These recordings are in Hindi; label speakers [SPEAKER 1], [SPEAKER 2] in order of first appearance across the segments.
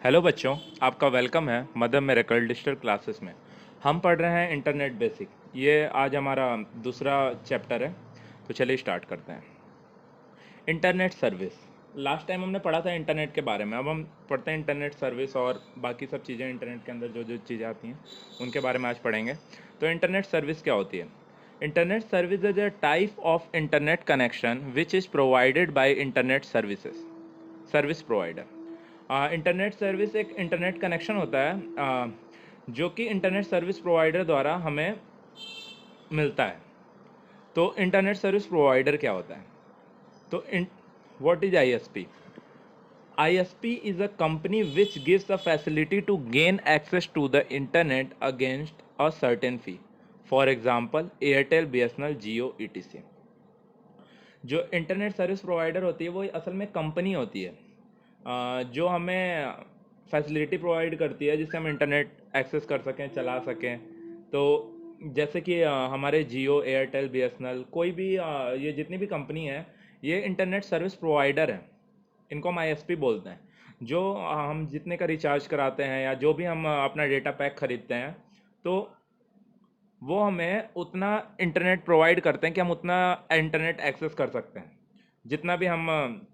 [SPEAKER 1] हेलो बच्चों, आपका वेलकम है मदर मेरेकल डिजिटल क्लासेस में। हम पढ़ रहे हैं इंटरनेट बेसिक। ये आज हमारा दूसरा चैप्टर है, तो चलिए स्टार्ट करते हैं। Internet service. लास्ट टाइम हमने पढ़ा था इंटरनेट के बारे में, अब हम पढ़ते हैं इंटरनेट सर्विस और बाकी सब चीज़ें इंटरनेट के अंदर जो जो चीज़ें आती हैं उनके बारे में आज पढ़ेंगे। तो इंटरनेट सर्विस क्या होती है? Internet service is a type of internet connection which is provided by internet services service provider. Internet service एक इंटरनेट कनेक्शन होता है जो कि इंटरनेट सर्विस प्रोवाइडर द्वारा हमें मिलता है। तो इंटरनेट सर्विस प्रोवाइडर क्या होता है? तो what is ISP? ISP is a company which gives the facility to gain access to the internet against a certain fee. For example, Airtel, BSNL, Jio, etc. जो इंटरनेट सर्विस प्रोवाइडर होती है वो असल में कंपनी होती है जो हमें फैसिलिटी प्रोवाइड करती है जिससे हम इंटरनेट एक्सेस कर सकें, चला सकें। तो जैसे कि हमारे जियो, एयरटेल, बीएसएनएल, कोई भी ये जितनी भी कंपनी है ये इंटरनेट सर्विस प्रोवाइडर है। इनको हम आईएसपी बोलते हैं। जो हम जितने का रिचार्ज कराते हैं या जो भी हम अपना डेटा पैक खरीदते हैं, तो वो हमें उतना इंटरनेट प्रोवाइड करते हैं कि हम उतना इंटरनेट एक्सेस कर सकते हैं। जितना भी हम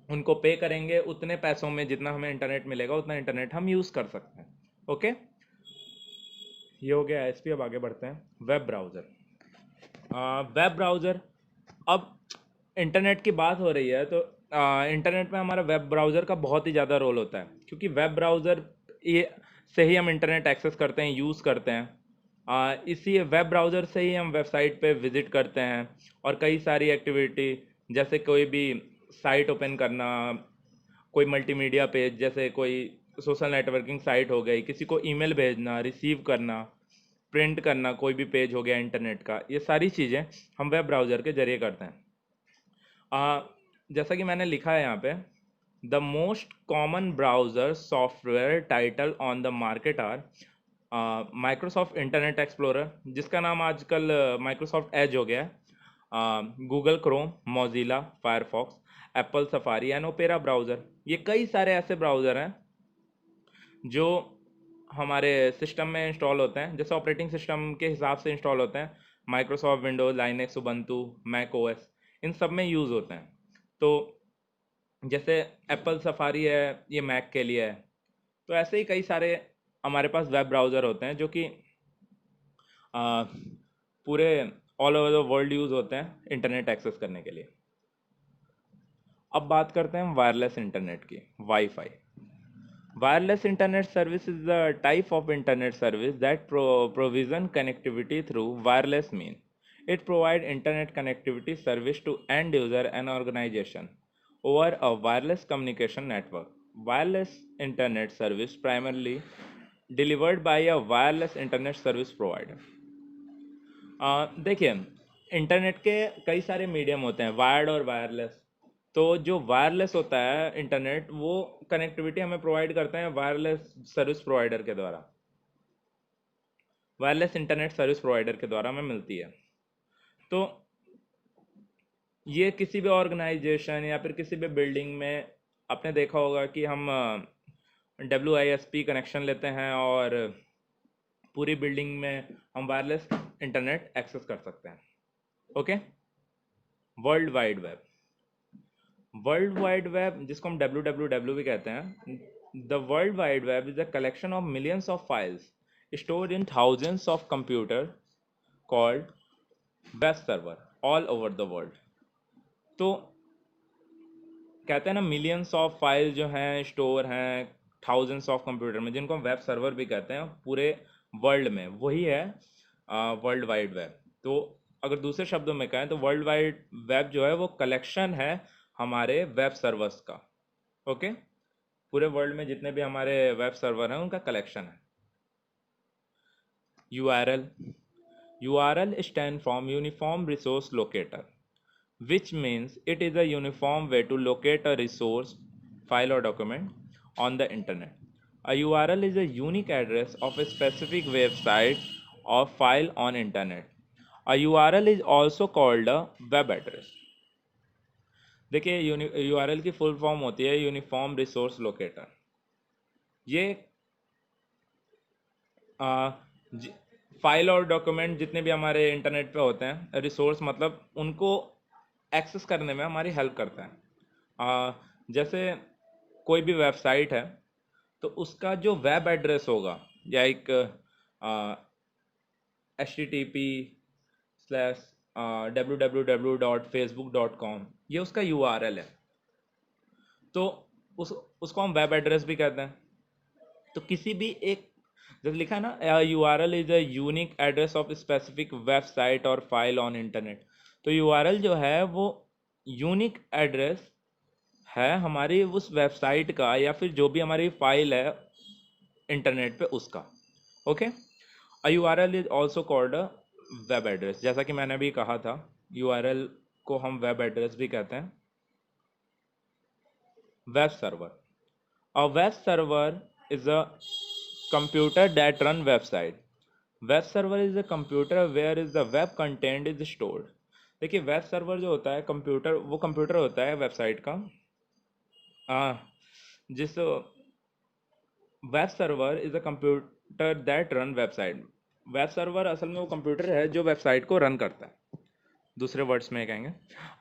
[SPEAKER 1] उनको पे करेंगे उतने पैसों में जितना हमें इंटरनेट मिलेगा उतना इंटरनेट हम यूज़ कर सकते हैं। ओके, ये हो गया एसपी। अब आगे बढ़ते हैं। Web browser. वेब ब्राउज़र, अब इंटरनेट की बात हो रही है तो इंटरनेट में हमारा वेब ब्राउज़र का बहुत ही ज़्यादा रोल होता है, क्योंकि वेब ब्राउज़र ये से ही हम इंटरनेट एक्सेस करते हैं, यूज़ करते हैं। इसी वेब ब्राउज़र से ही हम वेबसाइट पे विज़िट करते हैं और कई सारी एक्टिविटी, जैसे कोई भी साइट ओपन करना, कोई मल्टीमीडिया पेज, जैसे कोई सोशल नेटवर्किंग साइट हो गई, किसी को ईमेल भेजना, रिसीव करना, प्रिंट करना, कोई भी पेज हो गया इंटरनेट का, ये सारी चीज़ें हम वेब ब्राउज़र के जरिए करते हैं। जैसा कि मैंने लिखा है यहाँ पे, the most common browser software title on the market are Microsoft Internet Explorer, जिसका नाम आजकल माइक्रोसॉफ्ट एज हो गया है, Google Chrome, Mozilla Firefox, Apple Safari and Opera browser. ये कई सारे ऐसे ब्राउज़र हैं जो हमारे सिस्टम में इंस्टॉल होते हैं, जैसे ऑपरेटिंग सिस्टम के हिसाब से इंस्टॉल होते हैं। Microsoft Windows, Linux, Ubuntu, Mac OS, इन सब में यूज़ होते हैं। तो जैसे एप्पल सफारी है, ये मैक के लिए है। तो ऐसे ही कई सारे हमारे पास वेब ब्राउज़र होते हैं जो कि पूरे all over the world use होते हैं इंटरनेट एक्सेस करने के लिए। अब बात करते हैं वायरलेस इंटरनेट की, wifi. Wireless internet service is the type of internet service that provision connectivity through wireless means. It provides internet connectivity service to end user and organization over a wireless communication network. Wireless internet service primarily delivered by a wireless internet service provider. देखिए, इंटरनेट के कई सारे मीडियम होते हैं, वायर्ड और वायरलेस। तो जो वायरलेस होता है इंटरनेट, वो कनेक्टिविटी हमें प्रोवाइड करते हैं वायरलेस सर्विस प्रोवाइडर के द्वारा, वायरलेस इंटरनेट सर्विस प्रोवाइडर के द्वारा हमें मिलती है। तो ये किसी भी ऑर्गेनाइजेशन या फिर किसी भी बिल्डिंग में आपने देखा होगा कि हम WISP कनेक्शन लेते हैं और पूरी बिल्डिंग में हम वायरलेस इंटरनेट एक्सेस कर सकते हैं। Okay, world wide web. World wide web, जिसको हम WWW भी कहते हैं, the world wide web is a collection of millions of files stored in thousands of computer called web server all over the world। तो कहते हैं ना, मिलियंस ऑफ फाइल जो हैं स्टोर हैं थाउजेंड्स ऑफ कंप्यूटर में, जिनको हम वेब सर्वर भी कहते हैं, पूरे वर्ल्ड में, वही है वर्ल्ड वाइड वेब। तो अगर दूसरे शब्दों में कहें तो वर्ल्ड वाइड वेब जो है वो कलेक्शन है हमारे वेब सर्वर्स का। ओके, पूरे वर्ल्ड में जितने भी हमारे वेब सर्वर हैं उनका कलेक्शन है। URL। URL stand from Uniform Resource Locator, which means it is a uniform way to locate a resource, file or document on the internet. A URL is a unique address of a specific website or file on internet. A URL is also called a web address। देखिए, URL की फुल फॉर्म होती है यूनिफॉर्म रिसोर्स लोकेटर। ये आ, फाइल और डॉक्यूमेंट जितने भी हमारे इंटरनेट पे होते हैं, रिसोर्स मतलब उनको एक्सेस करने में हमारी हेल्प करता है। जैसे कोई भी वेबसाइट है तो उसका जो वेब एड्रेस होगा, या एक http/www.facebook.com, ये उसका यूआरएल है। तो उस उसको हम वेब एड्रेस भी कहते हैं। तो किसी भी एक, जैसे लिखा है ना, URL is a unique address of specific website और फाइल ऑन इंटरनेट। तो यूआरएल जो है वो यूनिक एड्रेस है हमारी उस वेबसाइट का, या फिर जो भी हमारी फाइल है इंटरनेट पे उसका। Okay, a URL is also called a web address. जैसा कि मैंने अभी कहा था, यूआरएल को हम वेब एड्रेस भी कहते हैं। Web server, a web server is a computer that run website. Web server is a computer where is the web content is stored. देखिए, वेब सर्वर जो होता है कंप्यूटर, वो कंप्यूटर होता है वेबसाइट का, जिस web server is a computer that run website. Web server असल में वो कंप्यूटर है जो वेबसाइट को रन करता है। दूसरे वर्ड्स में कहेंगे,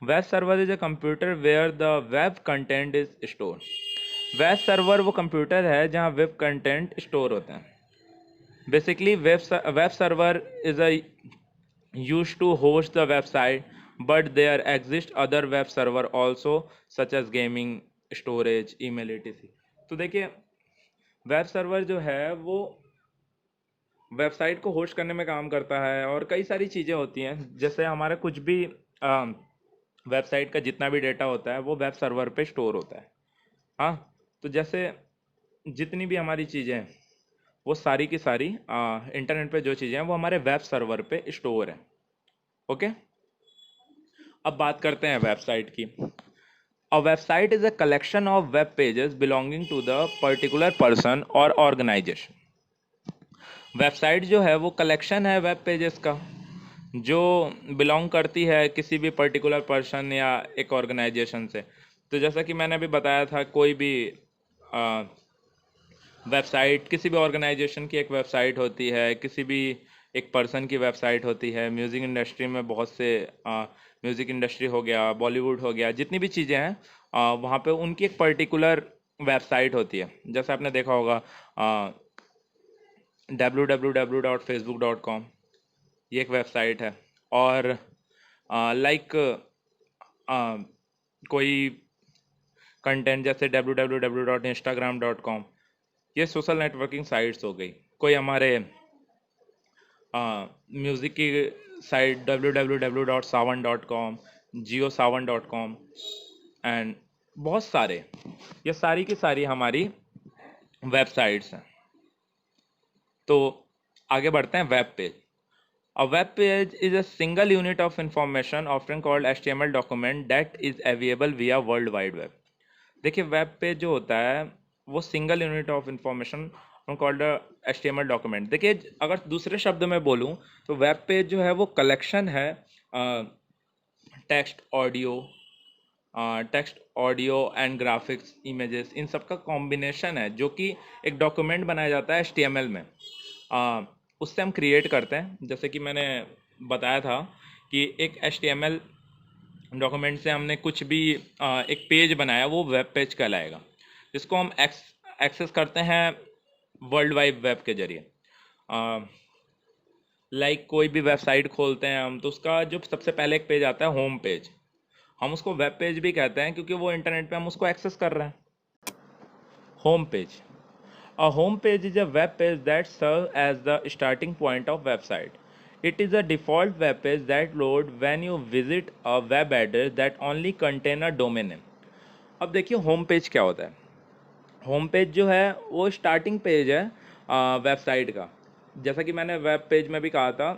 [SPEAKER 1] web server is a computer where the web content is store. Web server वो कंप्यूटर है जहाँ वेब कंटेंट स्टोर होते हैं। Basically web server is a use to host the website, but there exist other web server also, such as gaming, storage, email, etc। तो देखिए, वेब सर्वर जो है वो वेबसाइट को होस्ट करने में काम करता है, और कई सारी चीज़ें होती हैं। जैसे हमारा कुछ भी वेबसाइट का जितना भी डेटा होता है वो वेब सर्वर पे स्टोर होता है। हाँ, तो जैसे जितनी भी हमारी चीज़ें हैं वो सारी की सारी इंटरनेट पे जो चीज़ें हैं वो हमारे वेब सर्वर पे स्टोर है। ओके, अब बात करते हैं वेबसाइट की। A website is a collection of web pages belonging to the particular person और ऑर्गेनाइजेशन। वेबसाइट जो है वो कलेक्शन है वेब पेजेस का, जो बिलोंग करती है किसी भी पर्टिकुलर पर्सन या एक ऑर्गेनाइजेशन से। तो जैसा कि मैंने अभी बताया था, कोई भी वेबसाइट किसी भी ऑर्गेनाइजेशन की एक वेबसाइट होती है, किसी भी एक पर्सन की वेबसाइट होती है। म्यूज़िक इंडस्ट्री में बहुत से म्यूज़िक इंडस्ट्री हो गया, बॉलीवुड हो गया, जितनी भी चीज़ें हैं वहाँ पे उनकी एक पर्टिकुलर वेबसाइट होती है। जैसे आपने देखा होगा www.facebook.com, ये एक वेबसाइट है। और लाइक कोई कंटेंट जैसे www.instagram.com, ये सोशल नेटवर्किंग साइट्स हो गई। कोई हमारे म्यूज़िक की साइट www.sawan.com, JioSawan.com, एंड बहुत सारे, ये सारी की सारी हमारी वेबसाइट्स हैं। तो आगे बढ़ते हैं। Web page, a web page is a single unit of information often called HTML document that is available via World Wide Web। देखिए, वेब पेज जो होता है वो single unit of information called HTML document. देखिए, अगर दूसरे शब्द में बोलूँ तो वेब पेज जो है वो कलेक्शन है text, audio, and graphics, images, इन सब का कॉम्बिनेशन है, जो कि एक डॉक्यूमेंट बनाया जाता है HTML में। उससे हम क्रिएट करते हैं। जैसे कि मैंने बताया था कि एक HTML डॉक्यूमेंट से हमने कुछ भी एक पेज बनाया, वो वेब पेज कहलाएगा, जिसको हम एक्सेस करते हैं वर्ल्ड वाइड वेब के जरिए। लाइक कोई भी वेबसाइट खोलते हैं हम, तो उसका जो सबसे पहले एक पेज आता है, होम पेज, हम उसको वेब पेज भी कहते हैं, क्योंकि वो इंटरनेट पे हम उसको एक्सेस कर रहे हैं। Home page, a home page is a web page that serves as the starting point of website. It is a default web page that loads when you visit a web address that only contain a domain name. अब देखिए, होम पेज क्या होता है। होम पेज जो है वो स्टार्टिंग पेज है वेबसाइट का। जैसा कि मैंने वेब पेज में भी कहा था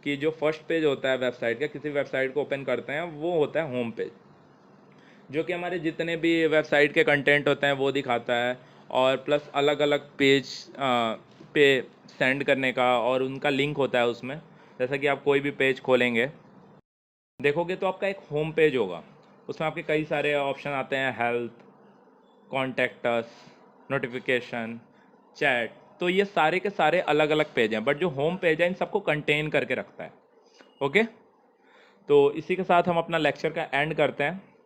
[SPEAKER 1] कि जो फर्स्ट पेज होता है वेबसाइट का, किसी वेबसाइट को ओपन करते हैं, वो होता है होम पेज, जो कि हमारे जितने भी वेबसाइट के कंटेंट होते हैं वो दिखाता है, और प्लस अलग अलग पेज पे सेंड करने का, और उनका लिंक होता है उसमें। जैसा कि आप कोई भी पेज खोलेंगे, देखोगे तो आपका एक होम पेज होगा, उसमें आपके कई सारे ऑप्शन आते हैं, health, contact us, notification, chat, तो ये सारे के सारे अलग अलग पेज हैं, बट जो होम पेज है इन सबको कंटेन करके रखता है। ओके, तो इसी के साथ हम अपना लेक्चर का एंड करते हैं।